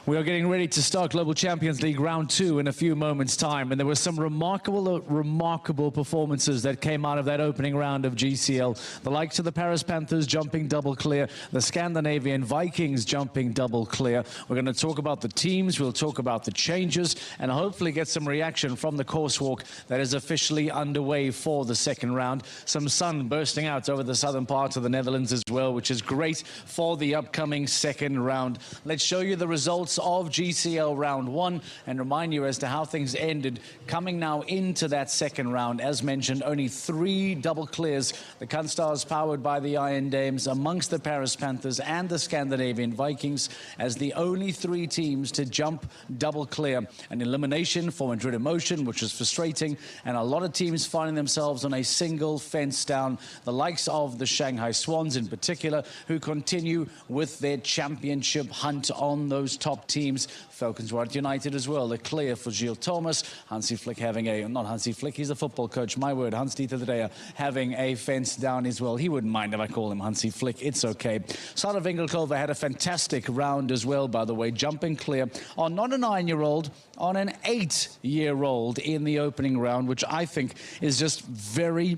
We are getting ready to start Global Champions League Round 2 in a few moments' time, and there were some remarkable performances that came out of that opening round of GCL. The likes of the Paris Panthers jumping double clear, the Scandinavian Vikings jumping double clear. We're going to talk about the teams, we'll talk about the changes, and hopefully get some reaction from the course-walk that is officially underway for the second round. Some sun bursting out over the southern part of the Netherlands as well, which is great for the upcoming second round. Let's show you the results of GCL round 1 and remind you as to how things ended coming now into that second round. As mentioned, only 3 double clears. The Kunststars powered by the Iron Dames amongst the Paris Panthers and the Scandinavian Vikings as the only 3 teams to jump double clear. An elimination for Madrid Emotion, which was frustrating, and a lot of teams finding themselves on a single fence down. The likes of the Shanghai Swans in particular, who continue with their championship hunt on those top teams. Valkenswaard United as well, the clear for Gilles Thomas. Hansi Flick having a, not Hansi Flick, he's a football coach, my word, Hans-Dieter de Deer having a fence down as well. He wouldn't mind if I call him Hansi Flick, it's okay. Sarah Winkelkova had a fantastic round as well, by the way, jumping clear on not a 9-year-old, on an 8-year-old in the opening round, which I think is just very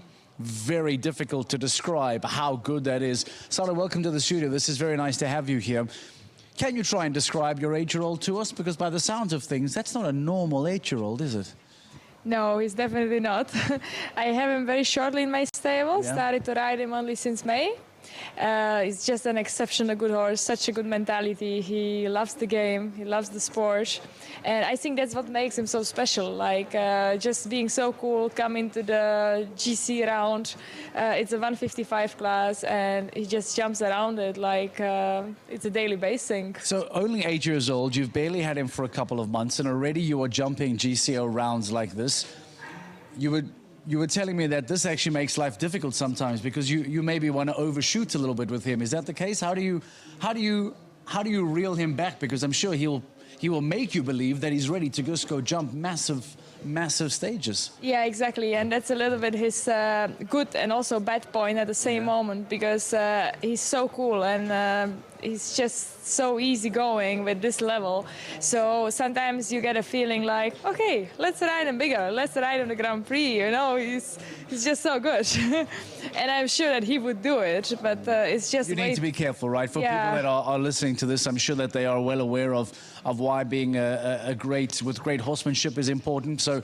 difficult to describe how good that is. Sarah, welcome to the studio. This is very nice to have you here. Can you try and describe your 8-year-old to us? Because by the sounds of things, that's not a normal 8-year-old, is it? No, he's definitely not. I have him very shortly in my stable. Yeah. Started to ride him only since May. He's just an exceptionally good horse, such a good mentality. He loves the game, he loves the sport. And I think that's what makes him so special. Like just being so cool, coming to the GC round. It's a 155 class and he just jumps around it like it's a daily base thing. So only 8 years old, you've barely had him for a couple of months and already you are jumping GCL rounds like this. You were telling me that this actually makes life difficult sometimes because you maybe want to overshoot a little bit with him. Is that the case? How do you reel him back? Because I'm sure he will make you believe that he's ready to just go jump massive stages. Yeah, exactly, and that's a little bit his good and also bad point at the same moment because he's so cool and he's just so easygoing with this level. So sometimes you get a feeling like, okay, let's ride him bigger, let's ride him the Grand Prix, you know, he's just so good. And I'm sure that he would do it, but it's just... You need to be careful, right? For people that are listening to this, I'm sure that they are well aware of why being with great horsemanship is important. So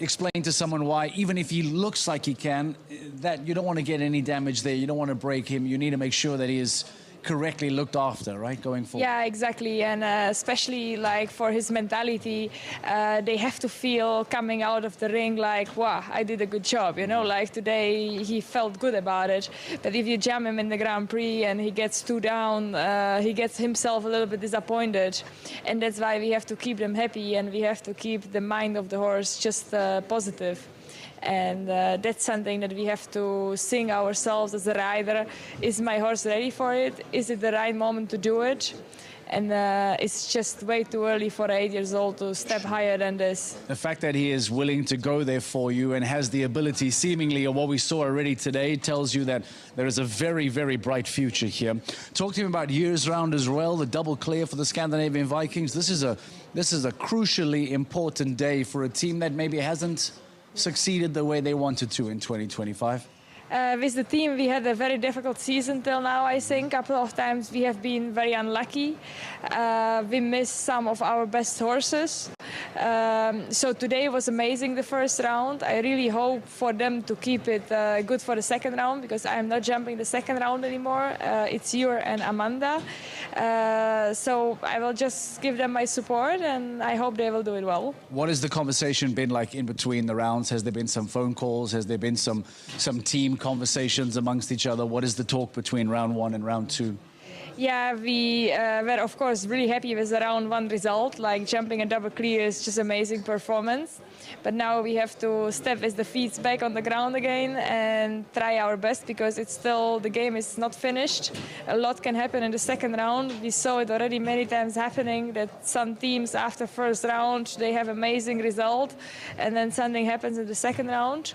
explain to someone why, even if he looks like he can, that you don't want to get any damage there, you don't want to break him, you need to make sure that he is correctly looked after, right, going forward? Yeah, exactly, and especially like for his mentality, they have to feel coming out of the ring like, wow, I did a good job, you know, like today he felt good about it. But if you jam him in the Grand Prix and he gets 2 down, he gets himself a little bit disappointed, and that's why we have to keep them happy and we have to keep the mind of the horse just positive. And that's something that we have to sing ourselves as a rider. Is my horse ready for it? Is it the right moment to do it? And it's just way too early for 8 years old to step higher than this. The fact that he is willing to go there for you and has the ability, seemingly, of what we saw already today, tells you that there is a very bright future here. Talk to him about years round as well, the double clear for the Scandinavian Vikings. This is a crucially important day for a team that maybe hasn't succeeded the way they wanted to in 2025? With the team, we had a very difficult season till now, I think. A couple of times we have been very unlucky. We missed some of our best horses. So today was amazing, the first round. I really hope for them to keep it good for the second round because I'm not jumping the second round anymore. It's Jur and Amanda. So I will just give them my support and I hope they will do it well. What has the conversation been like in between the rounds? Has there been some phone calls? Has there been some team conversations amongst each other? What is the talk between round 1 and round 2? Yeah, we were of course really happy with the round 1 result. Like jumping a double clear is just amazing performance. But now we have to step with the feet back on the ground again and try our best because it's still, the game is not finished. A lot can happen in the second round. We saw it already many times happening that some teams after first round, they have amazing result and then something happens in the second round.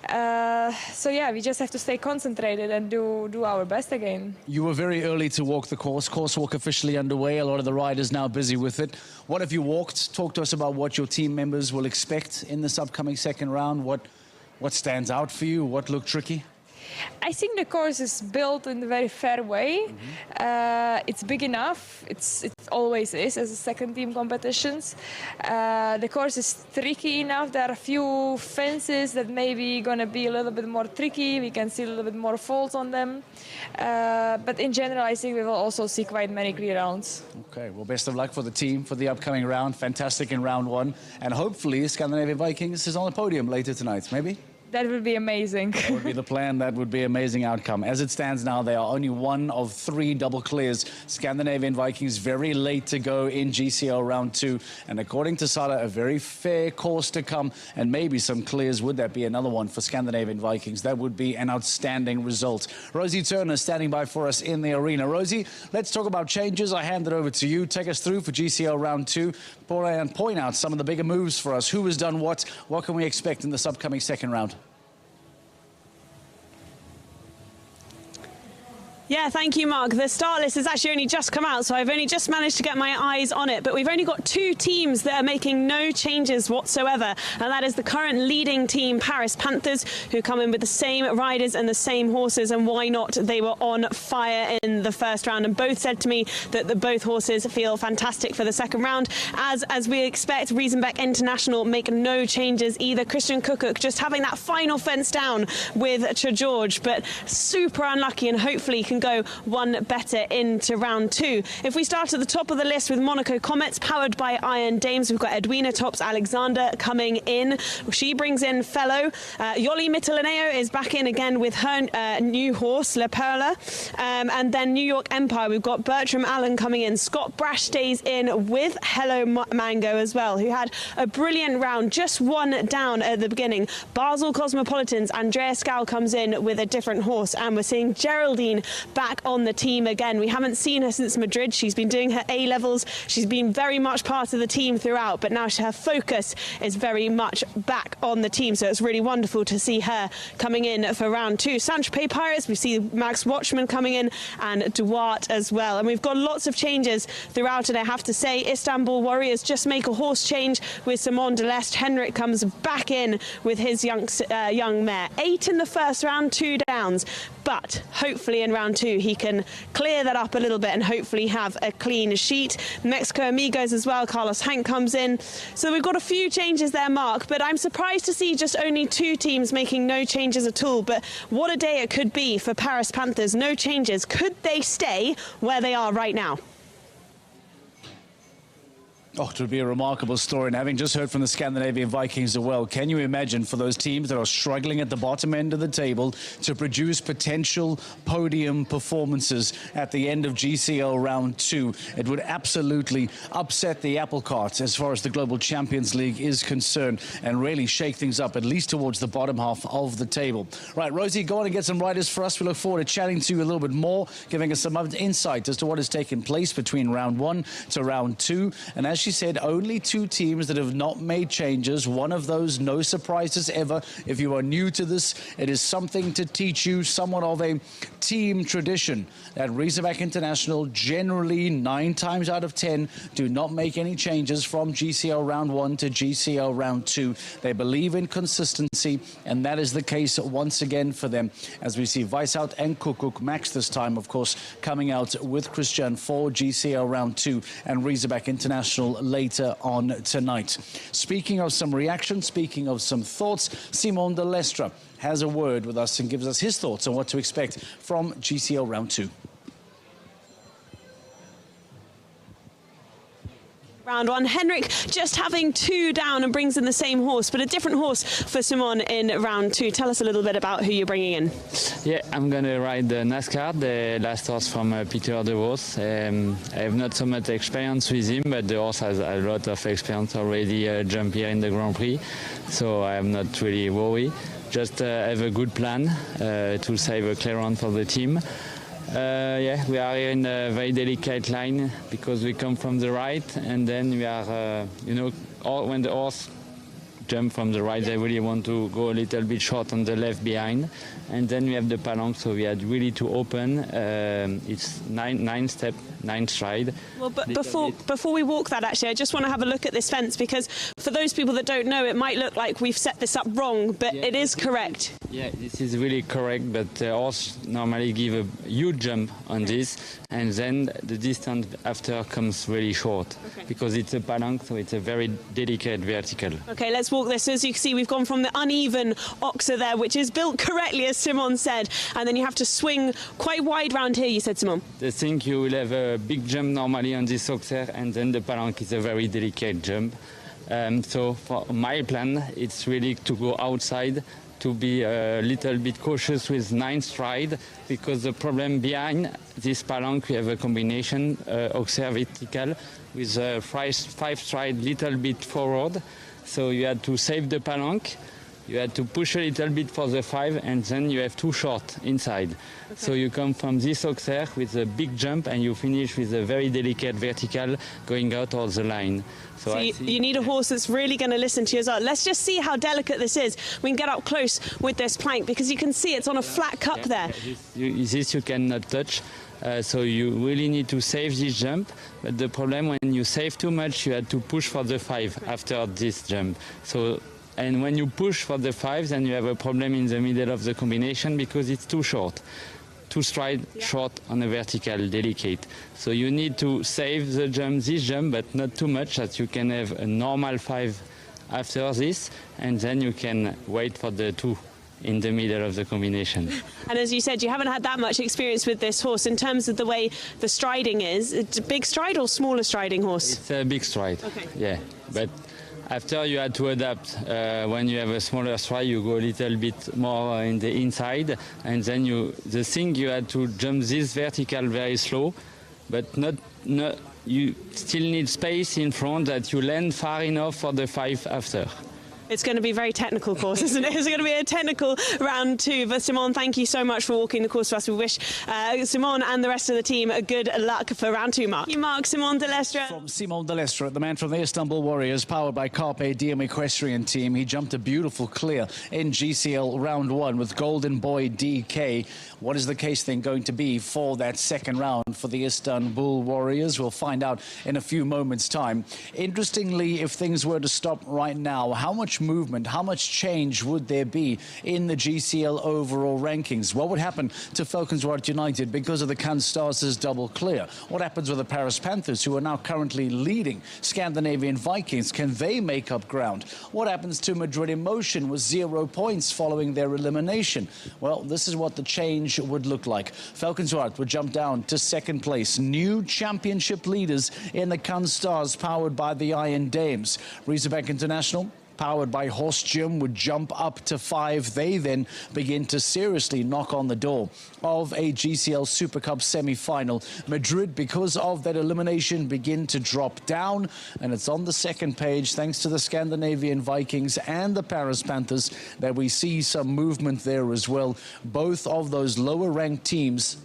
So yeah, we just have to stay concentrated and do our best again. You were very early to walk the course. Course walk officially underway. A lot of the riders now busy with it. What have you walked? Talk to us about what your team members will expect in this upcoming second round. What stands out for you? What looked tricky? I think the course is built in a very fair way. It's big enough. It always is as a second team competitions. The course is tricky enough. There are a few fences that maybe gonna be a little bit more tricky. We can see a little bit more faults on them. But in general, I think we will also see quite many clear rounds. Okay, well, best of luck for the team for the upcoming round. Fantastic in round one. And hopefully Scandinavian Vikings is on the podium later tonight, maybe? That would be amazing. That would be the plan. That would be an amazing outcome. As it stands now, they are only one of 3 double clears. Scandinavian Vikings very late to go in GCL round 2. And according to Sara, a very fair course to come and maybe some clears. Would that be another one for Scandinavian Vikings? That would be an outstanding result. Rosie Turner standing by for us in the arena. Rosie, let's talk about changes. I hand it over to you. Take us through for GCL round 2 and point out some of the bigger moves for us. Who has done what? What can we expect in this upcoming second round? Yeah, thank you, Mark. The start list has actually only just come out, so I've only just managed to get my eyes on it. But we've only got 2 teams that are making no changes whatsoever, and that is the current leading team, Paris Panthers, who come in with the same riders and the same horses, and why not? They were on fire in the first round, and both said to me that both horses feel fantastic for the second round. As we expect, Riesenbeck International make no changes either. Christian Kukuk just having that final fence down with George, but super unlucky, and hopefully can go one better into round 2. If we start at the top of the list with Monaco Comets, powered by Iron Dames, we've got Edwina Tops Alexander coming in. She brings in fellow. Yoli Mitalaneo is back in again with her new horse, La Perla. And then New York Empire, we've got Bertram Allen coming in. Scott Brash stays in with Hello Mango as well, who had a brilliant round, just one down at the beginning. Basel Cosmopolitans, Andrea Scow comes in with a different horse, and we're seeing Geraldine back on the team again. We haven't seen her since Madrid. She's been doing her A-levels. She's been very much part of the team throughout, but now her focus is very much back on the team. So it's really wonderful to see her coming in for round 2. Saint-Tropez Pirates, we see Max Watchman coming in and Duarte as well. And we've got lots of changes throughout it, I have to say. Istanbul Warriors just make a horse change with Simon de Lest. Henrik comes back in with his young mare. 8 in the first round, 2 downs. But hopefully in round 2 he can clear that up a little bit and hopefully have a clean sheet. Mexico Amigos as well, Carlos Hank comes in. So we've got a few changes there, Mark, but I'm surprised to see just only 2 teams making no changes at all. But what a day it could be for Paris Panthers. No changes. Could they stay where they are right now? Oh, it would be a remarkable story. And having just heard from the Scandinavian Vikings as well, can you imagine for those teams that are struggling at the bottom end of the table to produce potential podium performances at the end of GCL round 2? It would absolutely upset the apple cart as far as the Global Champions League is concerned and really shake things up, at least towards the bottom half of the table. Right, Rosie, go on and get some riders for us. We look forward to chatting to you a little bit more, giving us some insight as to what has taken place between round 1 to round 2. And as she said, only 2 teams that have not made changes. One of those, no surprises ever. If you are new to this, it is something to teach you, somewhat of a team tradition. At Riesenbeck International, generally 9 times out of 10 do not make any changes from GCL round 1 to GCL round 2. They believe in consistency, and that is the case once again for them, as we see Weishout and Kukuk, Max this time, of course, coming out with Christian for GCL round 2 and Riesenbeck International later on tonight. Speaking of some reaction, speaking of some thoughts, Simon de Lestre has a word with us and gives us his thoughts on what to expect from GCL round 2. Round 1, Henrik just having 2 down and brings in the same horse, but a different horse for Simon in round 2. Tell us a little bit about who you're bringing in. Yeah, I'm going to ride the NASCAR, the last horse from Peter de Vos. I have not so much experience with him, but the horse has a lot of experience already jump here in the Grand Prix, so I am not really worried. Just have a good plan to save a clear run for the team. Yeah, we are in a very delicate line because we come from the right, and then we are, you know, when the horse jump from the right. They really want to go a little bit short on the left behind. And then we have the palanque, so we had really to open. It's nine step, 9 stride. Well, but before we walk that, actually, I just want to have a look at this fence, because for those people that don't know, it might look like we've set this up wrong, but it is correct. Yeah, this is really correct, but the horse normally give a huge jump on this, and then the distance after comes really short, because it's a palanque, so it's a very delicate vertical. Okay, let's walk this. As you can see, we've gone from the uneven oxer there, which is built correctly, as Simon said, and then you have to swing quite wide round here, you said, Simon. The thing, you will have a big jump normally on this oxer, and then the palanque is a very delicate jump. So for my plan, it's really to go outside, to be a little bit cautious with 9 stride, because the problem behind this palanque, we have a combination oxer vertical with a 5 stride little bit forward. So you had to save the palanque, you had to push a little bit for the 5, and then you have 2 short inside. So you come from this oxer with a big jump, and you finish with a very delicate vertical going out of the line. So you need a horse that's really going to listen to you as well. Let's just see how delicate this is. We can get up close with this plank, because you can see it's on a flat cup there. This you cannot touch. So you really need to save this jump, but the problem, when you save too much, you had to push for the 5 after this jump. And when you push for the 5, then you have a problem in the middle of the combination, because it's too short. 2 stride short on a vertical, delicate. So you need to save the jump, this jump, but not too much, that you can have a normal 5 after this, and then you can wait for the 2 in the middle of the combination. And as you said, you haven't had that much experience with this horse in terms of the way the striding is. It's a big stride or smaller striding horse? It's a big stride, yeah. But after you had to adapt. When you have a smaller stride, you go a little bit more in the inside, and then the thing, you had to jump this vertical very slow, but not you still need space in front that you land far enough for the 5 after. It's going to be a very technical course, isn't it? It's going to be a technical round 2. But Simon, thank you so much for walking the course for us. We wish Simon and the rest of the team a good luck for round 2, Mark. Thank you, Mark. Simon de Lestre. From Simon de Lestre, the man from the Istanbul Warriors, powered by Carpe Diem Equestrian Team. He jumped a beautiful clear in GCL round 1 with Golden Boy DK. What is the case then going to be for that second round for the Istanbul Warriors? We'll find out in a few moments' time. Interestingly, if things were to stop right now, how much movement, how much change would there be in the GCL overall rankings? What would happen to Valkenswaard United because of the Kansas double clear? What happens with the Paris Panthers, who are now currently leading Scandinavian Vikings? Can they make up ground? What happens to Madrid Emotion with 0 points following their elimination? Well, this is what the change would look like. Valkenswaard would jump down to 2nd place. New championship leaders in the Kansas, powered by the Iron Dames. Razorback International, powered by Horse Gym, would jump up to 5. They then begin to seriously knock on the door of a GCL Super Cup semi-final. Madrid, because of that elimination, begin to drop down, and it's on the 2nd page, thanks to the Scandinavian Vikings and the Paris Panthers, that we see some movement there as well. Both of those lower-ranked teams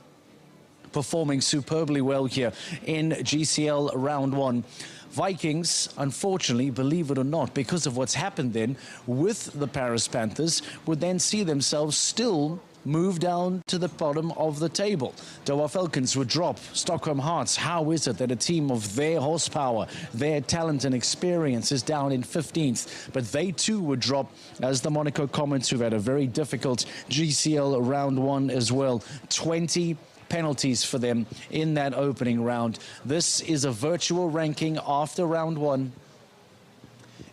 performing superbly well here in GCL round 1. Vikings, unfortunately, believe it or not, because of what's happened then with the Paris Panthers, would then see themselves still move down to the bottom of the table. Doha Falcons would drop. Stockholm Hearts, how is it that a team of their horsepower, their talent and experience is down in 15th? But they too would drop, as the Monaco Comets, who've had a very difficult GCL round 1 as well. 20 penalties for them in that opening round. This is a virtual ranking after round 1.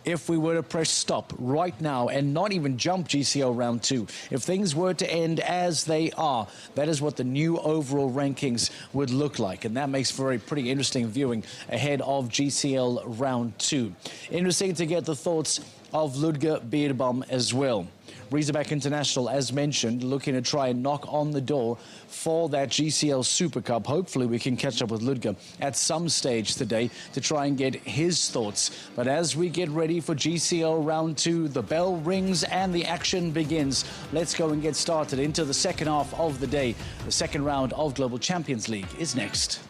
If we were to press stop right now and not even jump GCL round 2, if things were to end as they are, that is what the new overall rankings would look like. And that makes for a pretty interesting viewing ahead of GCL round 2. Interesting to get the thoughts of Ludger Beerbaum as well. Razorback International, as mentioned, looking to try and knock on the door for that GCL Super Cup. Hopefully we can catch up with Ludger at some stage today to try and get his thoughts. But as we get ready for GCL round 2, the bell rings and the action begins. Let's go and get started into the second half of the day. The second round of Global Champions League is next.